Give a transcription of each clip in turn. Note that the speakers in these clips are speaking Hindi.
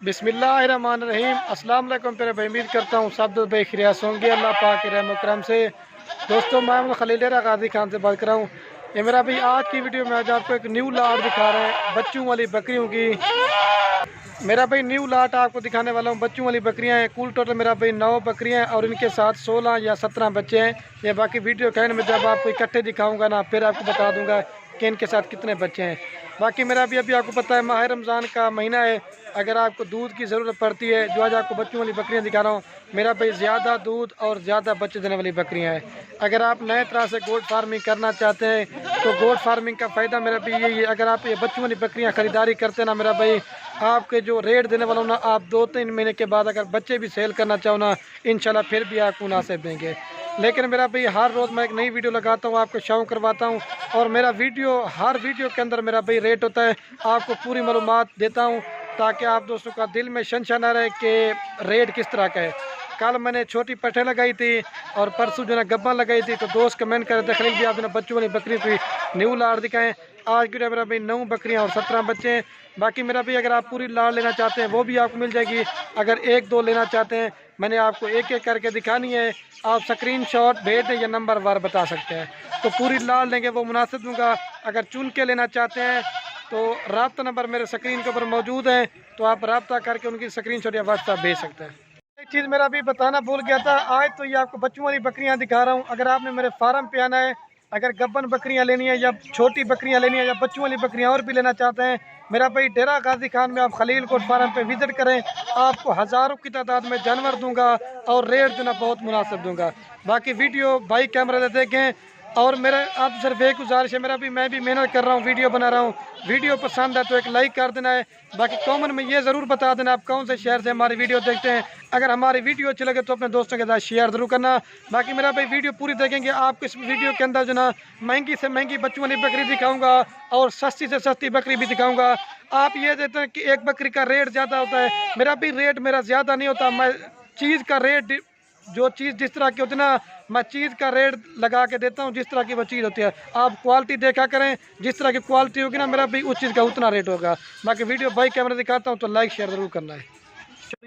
बिस्मिल्लाहिर्रहमानिर्रहीम। अस्सलाम वालेकुम प्यारे भाई, उम्मीद करता हूँ सब दोस्त भाई खैरियत होंगे अल्लाह पाक के रहम करम से। दोस्तों मैं खलील गाजी खान से बात कर रहा हूँ। ये मेरा भाई आज की वीडियो में आज आपको एक न्यू लाट दिखा रहे हैं बच्चों वाली बकरियों की। मेरा भाई न्यू लाट आपको दिखाने वाला हूँ बच्चों वाली बकरियाँ हैं। कुल टोटल मेरा भाई 9 बकरियाँ हैं और इनके साथ 16 या 17 बच्चे हैं। ये बाकी वीडियो के एंड में जब आपको इकट्ठे दिखाऊंगा ना फिर आपको बता दूंगा कि इनके साथ कितने बच्चे हैं। बाकी मेरा अभी आपको पता है माह रमज़ान का महीना है। अगर आपको दूध की ज़रूरत पड़ती है, जो आज आपको बच्चों वाली बकरियां दिखा रहा हूँ, मेरा भाई ज़्यादा दूध और ज़्यादा बच्चे देने वाली बकरियां हैं। अगर आप नए तरह से गोट फार्मिंग करना चाहते हैं तो गोट फार्मिंग का फ़ायदा मेरा भाई यही है। अगर आप ये बच्चों वाली बकरियां ख़रीदारी करते हैं ना मेरा भाई, आपके जो रेट देने वाला हूँ ना, आप 2-3 महीने के बाद अगर बच्चे भी सेल करना चाहो ना, इंशाल्लाह फिर भी आपको मुनासिब देंगे। लेकिन मेरा भाई हर रोज़ मैं एक नई वीडियो लगाता हूँ, आपको शौक करवाता हूँ और मेरा हर वीडियो के अंदर मेरा भाई रेट होता है, आपको पूरी मालूमात देता हूँ ताकि आप दोस्तों का दिल में शंशा ना रहे कि रेट किस तरह का है। कल मैंने छोटी पट्टे लगाई थी और परसों जो है गब्बा लगाई थी, तो दोस्त कमेंट कर रहे थे खलील भी आपने बच्चों वाली बकरी कोई न्यू लाड़ दिखाएं। आज की मेरा भाई 9 बकरियां और 17 बच्चे हैं। बाकी मेरा भाई अगर आप पूरी लाड़ लेना चाहते हैं वो भी आपको मिल जाएगी। अगर 1-2 लेना चाहते हैं, मैंने आपको एक एक करके दिखानी है, आप स्क्रीनशॉट भेज दें या नंबर वार बता सकते हैं, तो पूरी लाड़ लेंगे वो मुनासिब दूंगा। अगर चुन के लेना चाहते हैं तो रब्ता नंबर मेरे स्क्रीन के ऊपर मौजूद है, तो आप रब्ता करके उनकी स्क्रीनशॉट या व्हाट्सएप भेज सकते हैं। एक चीज़ मेरा भी बताना भूल गया था, आज तो ये आपको बच्चों वाली बकरियां दिखा रहा हूँ। अगर आपने मेरे फार्म पे आना है, अगर गब्बन बकरियां लेनी है या छोटी बकरियां लेनी है या बच्चों वाली बकरियां और भी लेना चाहते हैं, मेरा भाई डेरा गाजी खान में आप खलील कोट फार्म पे विजिट करें। आपको हज़ारों की तादाद में जानवर दूंगा और रेट जो ना बहुत मुनासिब दूंगा। बाकी वीडियो भाई कैमरे से देखें और मेरा आप सिर्फ एक गुजारिश है, मैं भी मेहनत कर रहा हूँ, वीडियो बना रहा हूँ। वीडियो पसंद है तो एक लाइक कर देना है। बाकी कमेंट में ये ज़रूर बता देना आप कौन से शहर से हमारी वीडियो देखते हैं। अगर हमारी वीडियो अच्छी लगे तो अपने दोस्तों के साथ शेयर ज़रूर करना। बाकी मेरा भाई वीडियो पूरी देखेंगे, आपको इस वीडियो के अंदर जो ना महंगी से महंगी बच्चों वाली बकरी दिखाऊंगा और सस्ती से सस्ती बकरी भी दिखाऊंगा। आप ये देते हैं कि एक बकरी का रेट ज़्यादा होता है, मेरा भी रेट मेरा ज़्यादा नहीं होता। मैं चीज़ का रेट, जो चीज़ जिस तरह की होती है ना, मैं चीज़ का रेट लगा के देता हूँ जिस तरह की वो चीज़ होती है। आप क्वालिटी देखा करें, जिस तरह की क्वालिटी होगी ना मेरा भी उस चीज़ का उतना रेट होगा। बाकी वीडियो भाई कैमरा दिखाता हूँ तो लाइक शेयर ज़रूर करना है।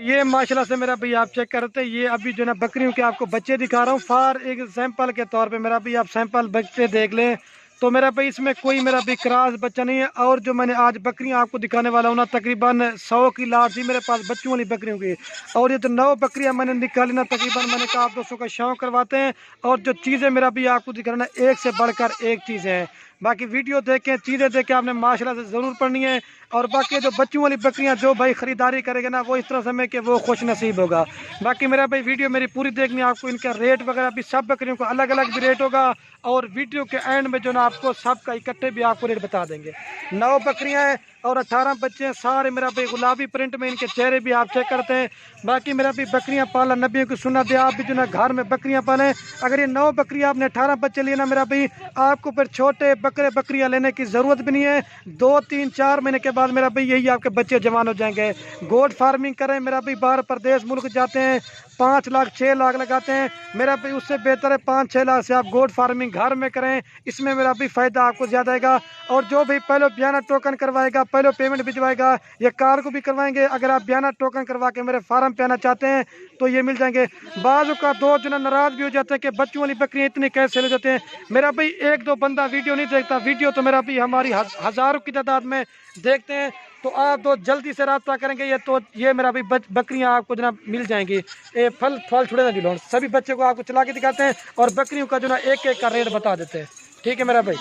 ये माशाल्लाह से मेरा भाई आप चेक करते हैं, ये अभी जो ना बकरियों के आपको बच्चे दिखा रहा हूँ फॉर एक सैंपल के तौर पे। मेरा भाई आप सैंपल बच्चे देख लें तो मेरा भाई इसमें कोई मेरा भी क्रॉस बच्चा नहीं है। और जो मैंने आज बकरियां आपको दिखाने वाला हूँ ना, तकरीबन 100 की लाट थी मेरे पास बच्चों वाली बकरियों की, और ये तो 9 बकरियां मैंने निकाली ना, तकरीबन मैंने कहा आप दोस्तों का शौक करवाते हैं। और जो चीज़ें मेरा भी आपको दिखाना, एक से बढ़कर एक चीज़ें हैं। बाकी वीडियो देखें, चीज़ें देखें, आपने माशाल्लाह से ज़रूर पढ़नी है। और बाकी जो बच्चों वाली बकरियां जो भाई ख़रीदारी करेगा ना, वो इस तरह समय कि वो खुश नसीब होगा। बाकी मेरा भाई वीडियो मेरी पूरी देखनी है, आपको इनका रेट वगैरह भी सब बकरियों का अलग अलग भी रेट होगा। और वीडियो के एंड में जो ना आपको सबका इकट्ठे भी आपको रेट बता देंगे। 9 बकरियां हैं और 18 बच्चे हैं, सारे मेरा भाई गुलाबी प्रिंट में, इनके चेहरे भी आप चेक करते हैं। बाकी मेरा भी बकरियां पालना नबियों की सुन्नत है, आप भी जो ना घर में बकरियां पालें। अगर ये 9 बकरियां आपने 18 बच्चे लिए ना मेरा भाई, आपको फिर छोटे बकरियां लेने की ज़रूरत भी नहीं है। 2-3-4 महीने के बाद मेरा भाई यही आपके बच्चे जवान हो जाएंगे। गोट फार्मिंग करें मेरा भाई, बाहर प्रदेश मुल्क जाते हैं 5 लाख 6 लाख लगाते हैं, मेरा भाई उससे बेहतर है 5-6 लाख से आप गोट फार्मिंग घर में करें। इसमें मेरा भी फ़ायदा आपको ज़्यादा आएगा। और जो भी पहले बयाना टोकन करवाएगा, पहले पेमेंट भिजवाएगा, ये कार को भी करवाएंगे। अगर आप बयाना टोकन करवा के मेरे फार्म पे आना चाहते हैं तो ये मिल जाएंगे। बाज़ का दो जना नाराज़ भी हो जाते हैं कि बच्चों वाली बकरियाँ इतनी कैसे ले जाते हैं। मेरा भाई 1-2 बंदा वीडियो नहीं देखता, वीडियो तो मेरा भी हमारी हज़ारों की तादाद में देखते हैं। तो आप तो जल्दी से रब्ता करेंगे, ये मेरा भी बकरियां आपको जनाब मिल जाएंगी। ये फल छुड़े ना जुलोन, सभी बच्चे को आपको चला के दिखाते हैं और बकरियों का जो ना एक एक का रेट बता देते हैं। ठीक है मेरा भाई,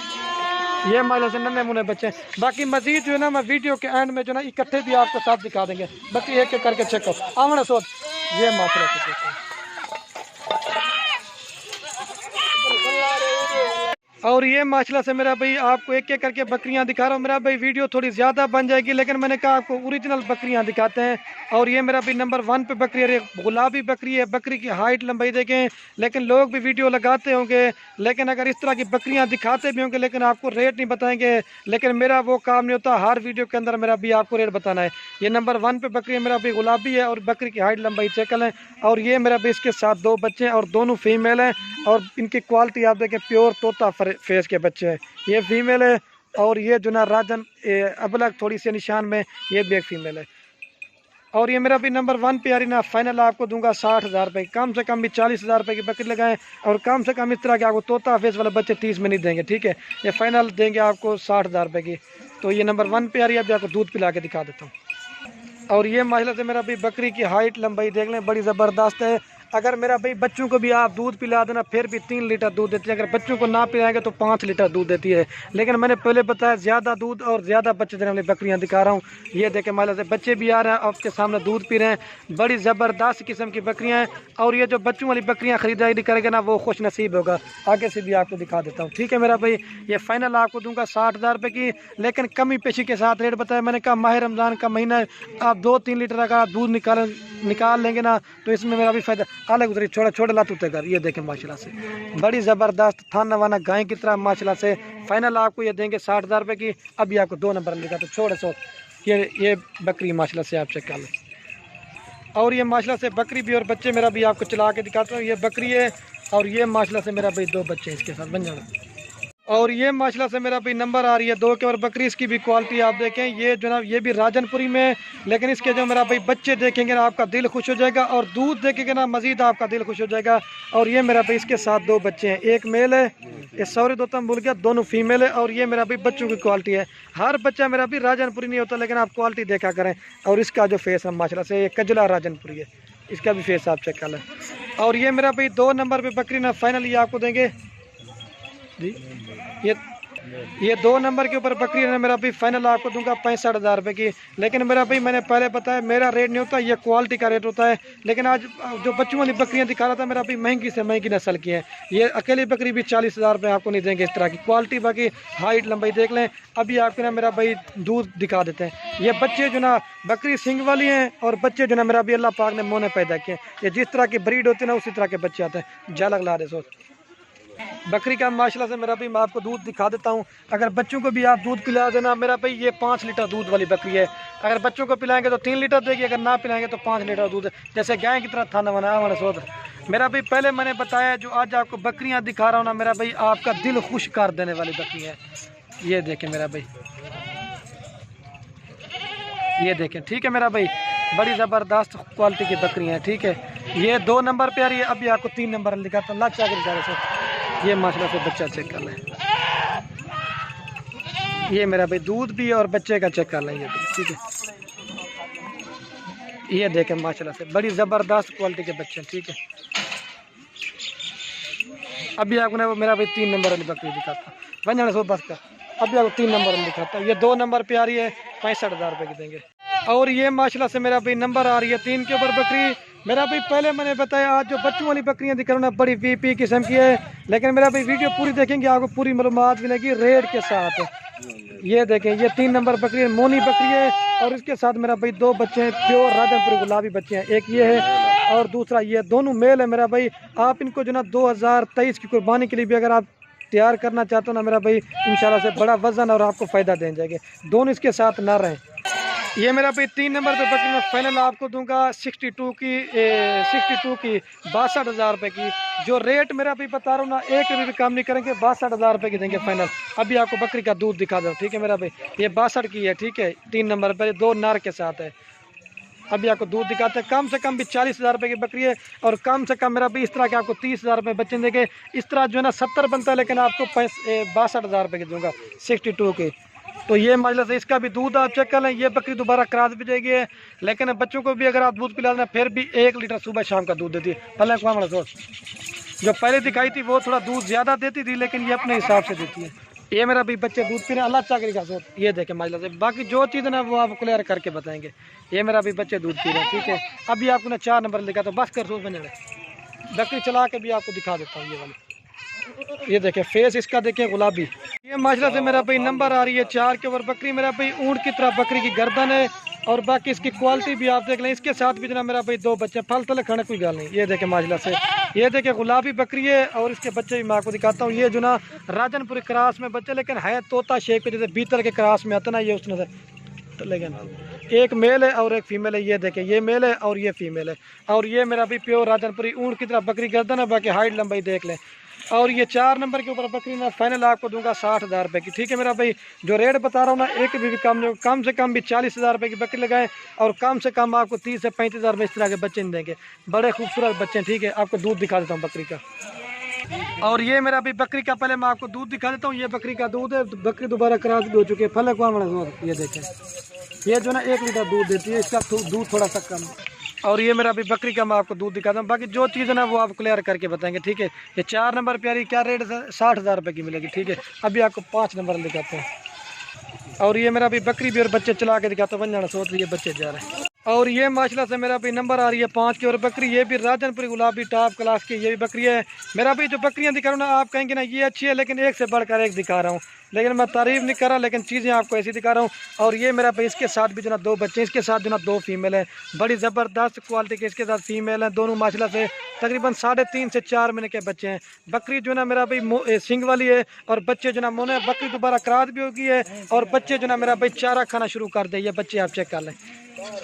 ये माला से नन्हे मुन्ने बच्चे। बाकी मजीद जो है ना मैं वीडियो के एंड में जो ना इकट्ठे भी आपको साथ दिखा देंगे। बकरी एक एक करके चेक करो, आमना सोच ये माशा से। और ये माशाल्लाह से मेरा भाई आपको एक एक करके बकरियां दिखा रहा हूँ। मेरा भाई वीडियो थोड़ी ज़्यादा बन जाएगी, लेकिन मैंने कहा आपको ओरिजिनल बकरियां दिखाते हैं। और ये मेरा भाई नंबर 1 पे बकरी है, गुलाबी बकरी है। बकरी की हाइट लंबाई देखें, लेकिन लोग भी वीडियो लगाते होंगे, लेकिन अगर इस तरह की बकरियाँ दिखाते भी होंगे लेकिन आपको रेट नहीं बताएंगे। लेकिन मेरा वो काम नहीं होता, हर वीडियो के अंदर मेरा भी आपको रेट बताना है। ये नंबर 1 पे बकरी है, मेरा भाई गुलाबी है और बकरी की हाइट लंबाई चेकल है। और ये मेरा भाई इसके साथ 2 बच्चे हैं और दोनों फीमेल हैं। और इनकी क्वालिटी आप देखें, प्योर तोता फेस के बच्चे हैं। ये फीमेल है और ये जो ना राजन अबलग थोड़ी सी निशान में, ये भी एक फीमेल है। और ये मेरा भी नंबर 1 पे आ रही ना, फाइनल आपको दूंगा 60,000 रुपये। कम से कम भी 40,000 रुपये की बकरी लगाएं और कम से कम इस तरह के आपको तोता फेस वाले बच्चे 30 में नहीं देंगे, ठीक है। ये फाइनल देंगे आपको 60,000 रुपये की। तो ये नंबर 1 पे आ रही है, अभी आपको दूध पिला के दिखा देता हूँ। और ये माशाल्लाह से मेरा भी बकरी की हाइट लंबाई देख लें, बड़ी ज़बरदस्त है। अगर मेरा भाई बच्चों को भी आप दूध पिला देना फिर भी 3 लीटर दूध देती है, अगर बच्चों को ना पिलाएंगे तो 5 लीटर दूध देती है। लेकिन मैंने पहले बताया ज़्यादा दूध और ज़्यादा बच्चे देने वाली बकरियां दिखा रहा हूँ। ये देखें माशाल्लाह से बच्चे भी आ रहे हैं, आपके सामने दूध पी रहे हैं। बड़ी ज़बरदस्त किस्म की बकरियाँ हैं। और ये जो बच्चों वाली बकरियाँ खरीदारी करेंगे ना, वो खुश नसीब होगा। आगे से भी आपको दिखा देता हूँ, ठीक है मेरा भाई। ये फाइनल आपको दूंगा 60,000 रुपये की, लेकिन कमी पेशी के साथ रेट बताया। मैंने कहा माह रमज़ान का महीना है, आप 2-3 लीटर अगर आप दूध निकाल लेंगे ना तो इसमें मेरा भी फायदा। अलग उधरी छोटा छोटा लात उतर। ये देखें माशाल्लाह से बड़ी ज़बरदस्त थाना वाना गाय की तरह माशाल्लाह से। फाइनल आपको ये देंगे 60,000 रुपये की। अभी आपको 2 नंबर लिखा तो छोड़े सो ये बकरी माशाल्लाह से आप चेक कर लें। और ये माशाल्लाह से बकरी भी और बच्चे मेरा भी आपको चला के दिखाता हूँ। ये बकरी है और ये माशाल्लाह से मेरा भाई 2 बच्चे इसके साथ बन जाना। और ये माशाल्लाह से मेरा भी नंबर आ रही है 2 के। और बकरी इसकी भी क्वालिटी आप देखें, ये जनाब ये भी राजनपुरी में, लेकिन इसके जो मेरा भाई बच्चे देखेंगे ना आपका दिल खुश हो जाएगा, और दूध देखेंगे ना मज़ीद आपका दिल खुश हो जाएगा। और ये मेरा भाई इसके साथ 2 बच्चे हैं, एक मेल है, ये सॉरी दो भूल गया, दोनों फीमेल है। और ये मेरा भी बच्चों की क्वालिटी है। हर बच्चा मेरा भी राजनपुरी नहीं होता, लेकिन आप क्वालिटी देखा करें। और इसका जो फेस है माशाल्लाह से ये कजला राजनपुरी है, इसका भी फेस आप चेक कर लें। और ये मेरा भाई 2 नंबर पर बकरी ना फाइनली आपको देंगे जी। ये 2 नंबर के ऊपर बकरी है मेरा भाई, फाइनल आपको दूंगा 65,000 रुपये की। लेकिन मेरा भाई मैंने पहले बताया मेरा रेट नहीं होता, ये क्वालिटी का रेट होता है। लेकिन आज जो बच्चों वाली बकरियां दिखा रहा था मेरा भाई महंगी से महंगी नस्ल की है। ये अकेली बकरी भी 40,000 रुपये आपको नहीं देंगे, इस तरह की क्वालिटी। बाकी हाइट लंबाई देख लें। अभी आपके ना मेरा भाई दूध दिखा देते हैं। ये बच्चे जो ना बकरी सिंग वाली हैं, और बच्चे जो ना मेरा भी अल्लाह पाक ने मोने पैदा किए। ये जिस तरह की ब्रीड होती है ना उसी तरह के बच्चे आते हैं। झलक ला दे सोच बकरी का माशाल्लाह से मेरा भाई मैं आपको दूध दिखा देता हूँ। अगर बच्चों को भी आप दूध पिला देना मेरा भाई, ये 5 लीटर दूध वाली बकरी है। अगर बच्चों को पिलाएंगे तो 3 लीटर देगी, अगर ना पिलाएंगे तो 5 लीटर दूध, जैसे गाय की तरह थाना बना हमारा सोच। मेरा भाई पहले मैंने बताया जो आज आपको बकरियाँ दिखा रहा हूँ ना मेरा भाई, आपका दिल खुश कर देने वाली बकरी है। ये देखें मेरा भाई, ये देखें, ठीक है मेरा भाई, बड़ी ज़बरदस्त क्वालिटी की बकरी है, ठीक है। ये 2 नंबर पे आ रही है। अभी आपको 3 नंबर दिखाता हूँ। लाचा के बेचारे से ये माशाल्लाह से बच्चा चेक कर लें। ये मेरा भाई दूध भी और बच्चे का चेक कर लें, ये ठीक है। ये देखें माशाल्लाह से बड़ी ज़बरदस्त क्वालिटी के बच्चे, ठीक है। अभी आपको ना वो मेरा भाई 3 नंबर वाली बकरी दिखाता हूँ। सो बस का अभी आपको 3 नंबर में दिखाता हूँ। ये 2 नंबर पे आ रही है, 65,000 रुपये की देंगे। और ये माशाल्लाह से मेरा भाई नंबर आ रही है 3 के ऊपर बकरी। मेरा भाई पहले मैंने बताया आज जो बच्चों वाली बकरियां दिख रही हैं बड़ी वीपी किस्म की है। लेकिन मेरा भाई वीडियो पूरी देखेंगे आपको पूरी मालूमात मिलेगी रेट के साथ। ये देखें, ये 3 नंबर बकरी है, मोनी बकरी है। और इसके साथ मेरा भाई 2 बच्चे हैं, प्योर राजनपुरी गुलाबी बच्चे हैं। एक ये है और दूसरा ये, दोनों मेल है मेरा भाई। आप इनको जो ना 2023 की कुर्बानी के लिए भी अगर आप तैयार करना चाहते हो ना मेरा भाई, इंशाल्लाह से बड़ा वजन और आपको फ़ायदा दे जाएंगे। दोनों इसके साथ ना रहें। ये मेरा भाई 3 नंबर पे बकरी में फाइनल आपको दूंगा 62 की 62,000 रुपये की। जो रेट मेरा भी बता रहा हूँ ना, एक भी कम नहीं करेंगे, 62,000 रुपये की देंगे फाइनल। अभी आपको बकरी का दूध दिखा दो, ठीक है मेरा भाई। ये 62 की है, ठीक है। 3 नंबर पर 2 नार के साथ है। अभी आपको दूध दिखाते हैं। कम से कम भी 40,000 रुपये की बकरी है। और कम से कम मेरा भी इस तरह के आपको 30,000 रुपये बच्चे देंगे। इस तरह जो है ना 70 बनता है, लेकिन आपको 62,000 रुपये की दूंगा 62 की। तो ये माशाल्लाह से इसका भी दूध आप चेक कर लें। ये बकरी दोबारा क्रॉस भी जाएगी है, लेकिन बच्चों को भी अगर आप दूध पिला देना फिर भी 1 लीटर सुबह शाम का दूध देती है। पहले जो पहले दिखाई थी वो थोड़ा दूध ज़्यादा देती थी, लेकिन ये अपने हिसाब से देती है। ये मेरा भी बच्चे दूध पी रहे हैं, अल्लाह चाकरी का सोच। ये देखें माशाल्लाह से, बाकी जो चीज़ ना वो आपको क्लियर करके बताएंगे। ये मेरा भी बच्चे दूध पी रहे हैं, ठीक है। अभी आपको ना 4 नंबर लिखा, तो बस कर सोच बने बकरी चला के भी आपको दिखा देता हूँ। ये वाली ये देखें फेस इसका देखें गुलाबी। ये माशाल्लाह से मेरा भाई नंबर आ रही है 4 के ऊपर बकरी। मेरा भाई ऊँट की तरह बकरी की गर्दन है। और बाकी इसकी क्वालिटी भी आप देख लें। इसके साथ भी जना मेरा भाई 2 बच्चे, फल तले खाने कोई गल नहीं। ये देखें माशाल्लाह से, ये देखें गुलाबी बकरी है। और इसके बच्चे भी मैं आपको दिखाता हूँ। ये जो ना राजनपुरी क्रास में बच्चे, लेकिन है तोता शेख के जैसे बीतल के क्रास में आता ना, ये उसने तो लेकिन एक मेल है और एक फीमेल है। ये देखें, ये मेल है और ये फीमेल है। और ये मेरा भी प्योर राजनपुरी ऊँट की तरह बकरी गर्दन है। बाकी हाइट लंबाई देख लें। और ये 4 नंबर के ऊपर बकरी मैं फाइनल आपको दूंगा 60,000 रुपये की। ठीक है मेरा भाई, जो रेट बता रहा हूँ ना, एक भी कम से कम भी 40,000 रुपये की बकरी लगाएं और कम से कम आपको 30 से 35,000 रुपये इस तरह के बच्चे देंगे। बड़े खूबसूरत बच्चे हैं। ठीक है, आपको दूध दिखा देता हूँ बकरी का। और ये मेरा भी बकरी का, पहले मैं आपको दूध दिखा देता हूँ। ये बकरी का दूध है, बकरी दोबारा क्रॉस भी हो चुकी है। फलक वाला ये देखें, ये जो ना 1 लीटर दूध देती है, इसका दूध थोड़ा सा कम। और ये मेरा भी बकरी का मैं आपको दूध दिखाता हूँ। बाकी जो चीज़ है ना वो आप क्लियर करके बताएंगे। ठीक है, ये 4 नंबर प्यारी क्या रेट है, 60,000 रुपये की मिलेगी। ठीक है, अभी आपको 5 नंबर दिखाते हैं। और ये मेरा भी बकरी भी और बच्चे चला के दिखाता हूँ। वंजाना सोच ये बच्चे जा रहे हैं। और ये माशाल्लाह से मेरा भी नंबर आ रही है 5 की और बकरी, ये भी राजनपुरी गुलाबी टॉप क्लास की ये भी बकरी है। मेरा भी जो बकरियां दिखा रहा हूँ ना, आप कहेंगे ना ये अच्छी है, लेकिन एक से बढ़कर एक दिखा रहा हूँ। लेकिन मैं तारीफ नहीं कर रहा, लेकिन चीज़ें आपको ऐसी दिखा रहा हूँ। और ये मेरा भाई, इसके साथ भी जो ना 2 बच्चे, इसके साथ जो ना 2 फीमेल है, बड़ी ज़बरदस्त क्वालिटी के इसके साथ फीमेल हैं। दोनों माशाल्लाह से तकरीबन 3.5 से 4 महीने के बच्चे हैं। बकरी जो ना मेरा भाई सिंग वाली है और बच्चे जो ना मोने, बकरी दोबारा क्रास भी होगी है और बच्चे जो ना मेरा भाई चारा खाना शुरू कर दे। ये बच्चे आप चेक कर लें,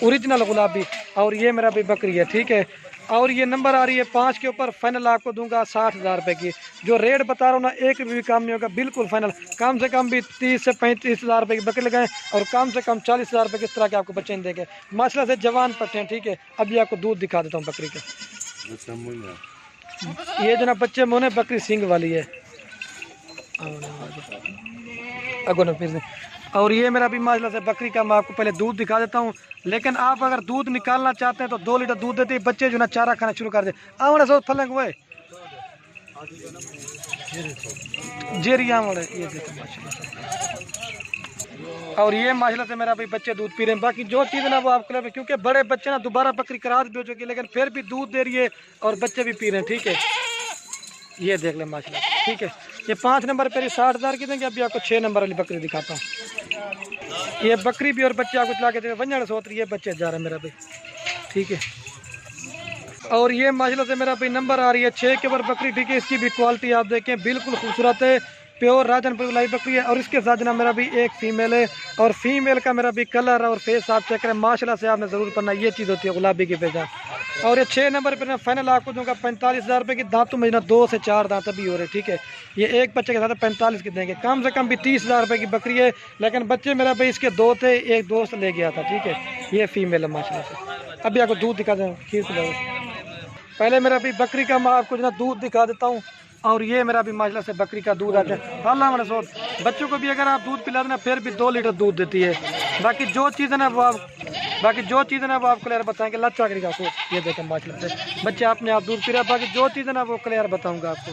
ओरिजिनल गुलाबी। और ये मेरा भी बकरी है। ठीक है, और ये नंबर आ रही है 5 के ऊपर, फाइनल आपको दूंगा 60,000 रुपये की। जो रेट बता रहा हूँ ना, एक भी काम नहीं होगा, बिल्कुल फाइनल। कम से कम भी 30 से 35,000 रुपये की बकरी लगाएं और कम से कम 40,000 रुपये किस तरह के आपको बच्चे देंगे। माशाल्लाह से जवान पट्टे हैं। ठीक है, अभी आपको दूध दिखा देता हूँ बकरी का। ये जो ना बच्चे मोने, बकरी सिंग वाली है। और ये मेरा भी माशाल्लाह से बकरी का मैं आपको पहले दूध दिखा देता हूँ। लेकिन आप अगर दूध निकालना चाहते हैं तो 2 लीटर दूध देते हैं। बच्चे जो ना चारा खाना शुरू कर दे। आवड़े सो फलंग हुए जेरी आवड़े, ये देखो माशाल्लाह से। और ये माशाल्लाह से मेरा भाई बच्चे दूध पी रहे हैं। बाकी जो चीज़ ना वो आपको, क्योंकि बड़े बच्चे ना दोबारा बकरी करार भी हो चुकी है, लेकिन फिर भी दूध दे रही है और बच्चे भी पी रहे हैं। ठीक है, ये देख लें माशाल्लाह। ठीक है, ये 5 नंबर पर 60,000 की देंगे। अभी आपको 6 नंबर वाली बकरी दिखाता हूँ। ये बकरी भी और बच्चे आपको चला के देंगे। वंजन सोत ये बच्चे जा रहे हैं मेरा भाई। ठीक है, और ये माशाल्लाह से मेरा भाई नंबर आ रही है 6 के ऊपर बकरी। ठीक है, इसकी भी क्वालिटी आप देखें, बिल्कुल खूबसूरत है, प्योर राजनपुर गुलाबी बकरी है। और इसके साथ ना मेरा भी एक फीमेल है और फीमेल का मेरा भी कलर और फेस आप चेक करें। माशाल्लाह से आपने ज़रूर पढ़ना, ये चीज़ होती है गुलाबी की पहचान। और ये 6 नंबर पर ना फाइनल आपको दूंगा 45,000 रुपये की। दांतों में ना 2 से 4 दांत अभी हो रहे। ठीक है, ये एक बच्चे के साथ 45 की देंगे। कम से कम भी 30,000 रुपये की बकरी है, लेकिन बच्चे मेरा भाई इसके 2 थे, एक दोस्त ले गया था। ठीक है, ये फीमेल है माशाल्लाह से। अभी आपको दूध दिखा दें, खीर पिला। पहले मेरा भी बकरी का मैं आपको जो ना दूध दिखा देता हूँ। और ये मेरा भी माशाल्लाह से बकरी का दूध आता है। अल्लाह मैंने सोच, बच्चों को भी अगर आप दूध पिला देना फिर भी 2 लीटर दूध देती है। बाकी जो चीज़ है ना वो आप क्लियर बताएंगे। लच्चा करी का सोच, ये देखें माशाल्लाह से बच्चे अपने आप दूध पी रहे हैं। बाकी जो चीज़ है ना वो क्लियर बताऊँगा आपको।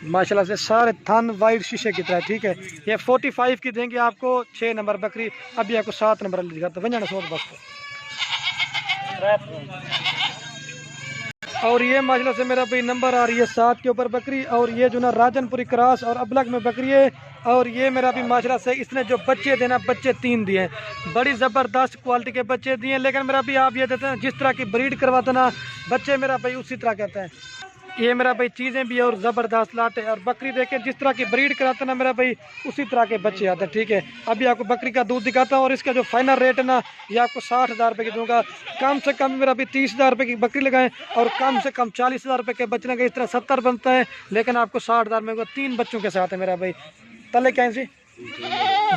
माशाल्लाह से सारे थन वाइट शीशे की तरह। ठीक है, ये 45 की देंगे आपको 6 नंबर बकरी। अभी आपको 7 नंबर दिखाता हूँ। वंजाना सोच बस। और ये माशाल्लाह से मेरा भाई नंबर आ रही है 7 के ऊपर बकरी। और ये जो ना राजनपुरी क्रॉस और अबलग में बकरी है। और ये मेरा भी माशाल्लाह से इसने जो बच्चे देना, बच्चे 3 दिए हैं, बड़ी ज़बरदस्त क्वालिटी के बच्चे दिए हैं। लेकिन मेरा भी आप ये देते हैं जिस तरह की ब्रीड करवाते ना बच्चे, मेरा भाई उसी तरह कहते हैं। ये मेरा भाई चीज़ें भी और ज़बरदस्त लाटे और बकरी देखें जिस तरह की ब्रीड कराते ना मेरा भाई उसी तरह के बच्चे आते हैं। ठीक है, अभी आपको बकरी का दूध दिखाता हूँ। और इसका जो फाइनल रेट है ना, ये आपको 60,000 रुपये की दूंगा। कम से कम मेरा भी 30,000 रुपये की बकरी लगाएं और कम से कम 40,000 रुपये के बचने का इस तरह 70 बनता है। लेकिन आपको 60,000 में 3 बच्चों के साथ है मेरा भाई। तले कैसे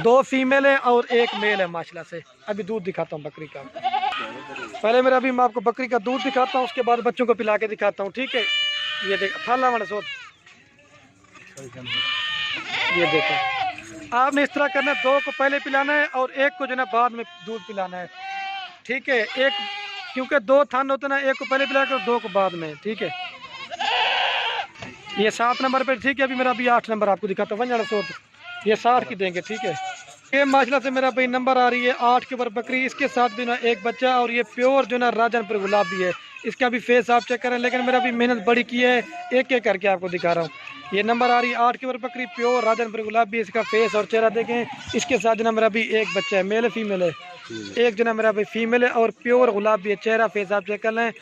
2 फीमेल है और 1 मेल है माशाल्लाह से। अभी दूध दिखाता हूँ बकरी का। पहले मेरा भी मैं आपको बकरी का दूध दिखाता हूँ, उसके बाद बच्चों को पिला के दिखाता हूँ। ठीक है, ये देख थाला वाला सोच, ये देखो आपने इस तरह करना है। 2 को पहले पिलाना है और 1 को जो है बाद में दूध पिलाना है। ठीक है, एक क्योंकि 2 थान होते ना, 1 को पहले पिला कर 2 को बाद में। ठीक है, ये 7 नंबर पे। ठीक है, अभी मेरा भी 8 नंबर आपको दिखाता हूँ। वंजाना सोच ये 60 की देंगे। ठीक है, ये माशाल्लाह से मेरा भाई नंबर आ रही है 8 के ऊपर बकरी। इसके साथ भी ना 1 बच्चा और ये प्योर जो ना राजनपुर गुलाबी है। इसका भी फेस आप चेक करें, लेकिन मेरा भी मेहनत बड़ी की है, एक एक करके आपको दिखा रहा हूँ। ये नंबर आ रही है 8 के ऊपर बकरी, प्योर राजनपुर गुलाबी। इसका फेस और चेहरा देखें। इसके साथ जो ना मेरा भी 1 बच्चा है, मेल है फीमेल है, 1 जो ना मेरा भाई फीमेल है और प्योर गुलाबी है। चेहरा फेस आप चेक कर लें।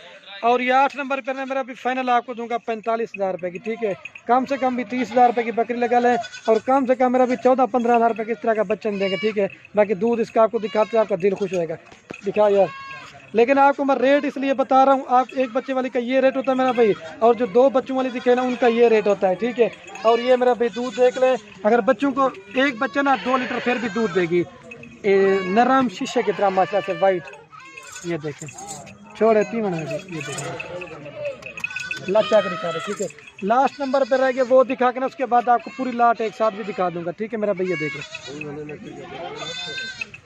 और ये 8 नंबर पर मेरा भी फाइनल आपको दूंगा 45,000 रुपये की। ठीक है, कम से कम भी 30,000 रुपये की बकरी लगा लें और कम से कम मेरा भी 14-15,000 रुपये की इस तरह का बच्चन देंगे। ठीक है, बाकी दूध इसका आपको दिखाते हैं, आपका दिल खुश होएगा। दिखा यार, लेकिन आपको मैं रेट इसलिए बता रहा हूँ, आप एक बच्चे वाली का ये रेट होता है मेरा भाई, और जो 2 बच्चों वाली दिखे ना उनका ये रेट होता है, ठीक है। और ये मेरा भाई दूध देख ले, अगर बच्चों को एक बच्चा ना 2 लीटर फिर भी दूध देगी, नरम शीशे की तरह माशा से वाइट। ये देखें छोड़े तीन, ये देखें लाचा के दिखा रहे, ठीक है। लास्ट नंबर पे रह गए वो दिखा के ना, उसके बाद आपको पूरी लाट एक साथ भी दिखा दूंगा, ठीक है मेरा भैया। देख लो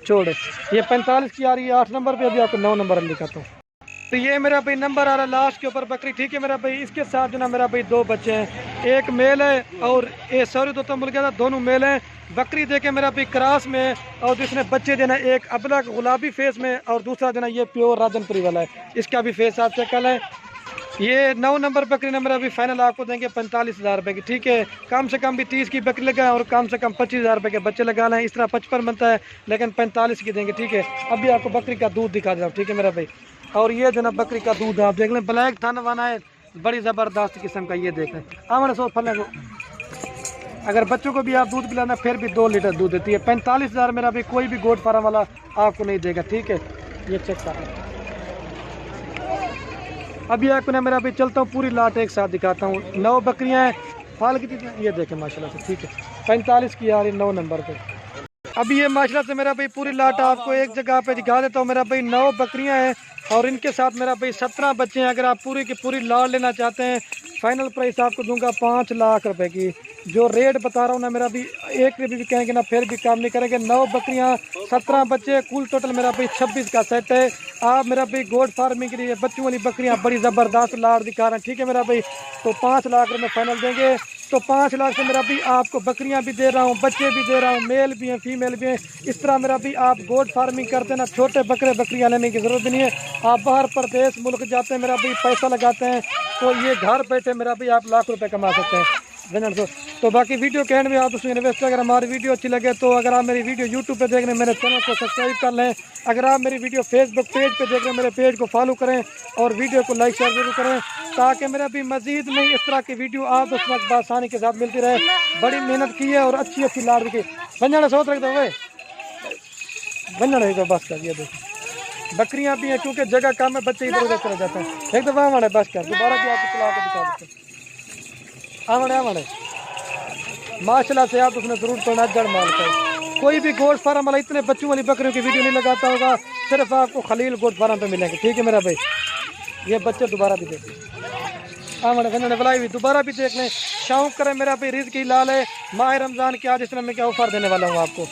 छोड़े, ये 45 की आ रही है 8 नंबर पे, अभी आपको 9 नंबर दिखाता हूँ। तो ये मेरा भाई नंबर आ रहा है लास्ट के ऊपर बकरी, ठीक है मेरा भाई। इसके साथ जो ना मेरा भाई 2 बच्चे हैं, एक मेल है और ये सॉरी तो बोल गया था, दोनों मेल हैं। बकरी देखे मेरा भाई क्रॉस में, और जिसने बच्चे देना एक अबला गुलाबी फेस में, और दूसरा देना ये प्योर राजनपुरी वाला है, इसका भी फेस आप चेक कर लें। ये 9 नंबर बकरी नंबर अभी फाइनल आपको देंगे 45,000 रुपये की, ठीक है। कम से कम भी 30 की बकरी लगाएं और कम से कम 25,000 रुपये के बच्चे लगा लें, इस तरह 55 बनता है, लेकिन 45 की देंगे, ठीक है। अभी आपको बकरी का दूध दिखा देता हूँ, ठीक है मेरा भाई। और ये जो ना बकरी का दूध आप देख लें, ब्लैक थन वाना है, बड़ी ज़बरदस्त किस्म का, ये देख लें आमने सो फल को। अगर बच्चों को भी आप दूध पिलाना फिर भी 2 लीटर दूध देती है। 45,000 मेरा भाई कोई भी गोट फार्म वाला आपको नहीं देगा, ठीक है। ये चेक कर, अभी आपको ना मेरा भाई चलता हूँ पूरी लाट एक साथ दिखाता हूँ। 9 बकरियाँ हैं, फाल कितनी ये देखें माशाल्लाह से, ठीक है। 45 की आ रही 9 नंबर पे। अभी ये माशाल्लाह से मेरा भाई पूरी लाट आपको एक जगह पे दिखा देता हूँ मेरा भाई। 9 बकरियाँ हैं और इनके साथ मेरा भाई 17 बच्चे हैं। अगर आप पूरी की पूरी लाट लेना चाहते हैं, फाइनल प्राइस आपको दूंगा 5 लाख रुपए की। जो रेट बता रहा हूँ ना मेरा भी, एक रुपये भी कहेंगे ना फिर भी काम नहीं करेंगे। 9 बकरियाँ 17 बच्चे, कुल टोटल मेरा भाई 26 का सेट है। आप मेरा भाई गोट फार्मिंग के लिए बच्चों वाली बकरियाँ बड़ी ज़बरदस्त लाट दिखा रहे हैं, ठीक है मेरा भाई। तो 5 लाख रुपये फाइनल देंगे। तो 5 लाख से मेरा भी आपको बकरियां भी दे रहा हूं, बच्चे भी दे रहा हूं, मेल भी हैं फीमेल भी हैं। इस तरह मेरा भी आप गोट फार्मिंग करते हैं ना, छोटे बकरे बकरियां लेने की ज़रूरत भी नहीं है। आप बाहर प्रदेश मुल्क जाते हैं मेरा भी, पैसा लगाते हैं, तो ये घर बैठे मेरा भी आप लाख रुपए कमा सकते हैं। तो बाकी वीडियो के एंड में आप उसमें इन्वेस्ट, अगर हमारी वीडियो अच्छी लगे तो अगर आप मेरी वीडियो यूट्यूब पे देख रहे हैं मेरे चैनल को सब्सक्राइब कर लें। अगर आप मेरी वीडियो फेसबुक पेज पे देख रहे हैं मेरे पेज को फॉलो करें और वीडियो को लाइक शेयर जरूर करें, ताकि मेरा भी मजीद नहीं इस तरह की वीडियो आप उस वक्त आसानी के साथ मिलती रहे। बड़ी मेहनत की है और अच्छी अच्छी लाड़ की बंजाना सोच रख दो बंजाना, तो बस कर। ये देखो बकरियां भी हैं, क्योंकि जगह कम है, बच्चे इधर उधर चले जाते हैं। एक दफा हमारे बस कर, दोबारा भी आपको चला के दिखा देते हमारे माशाल्लाह से आप उसने जरूर करना जड़ माल कर। कोई भी गोश्त फार्म वाला इतने बच्चों वाली बकरियों की वीडियो नहीं लगाता होगा, सिर्फ आपको खलील गोश्त फार्म पे मिलेंगे, ठीक है मेरा भाई। ये बच्चे दोबारा भी देख लें, आमने बुलाई हुई दोबारा भी देख लें। शौक करें मेरा भाई, रिज़्क़ ही लाल है। माह रमज़ान के आज इस तरह मैं क्या ऑफर देने वाला हूँ आपको।